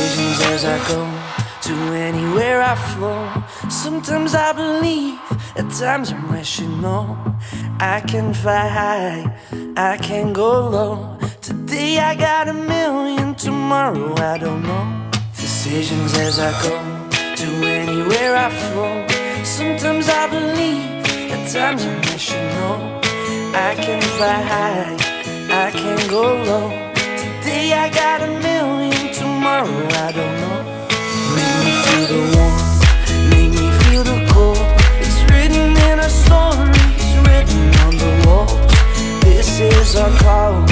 decisions as I go to anywhere I flow. Sometimes I believe, at times I'm wishing no. I can fly high, I can go low. Today I got a million, tomorrow I don't know. Decisions as I go to anywhere I flow. Sometimes I believe, at times I'm wishing no. I can fly high, I can go low. Today I got a million, tomorrow I don't know. Make me feel the warmth, make me feel the cold. It's written in our stories, written on the walls. This is our call,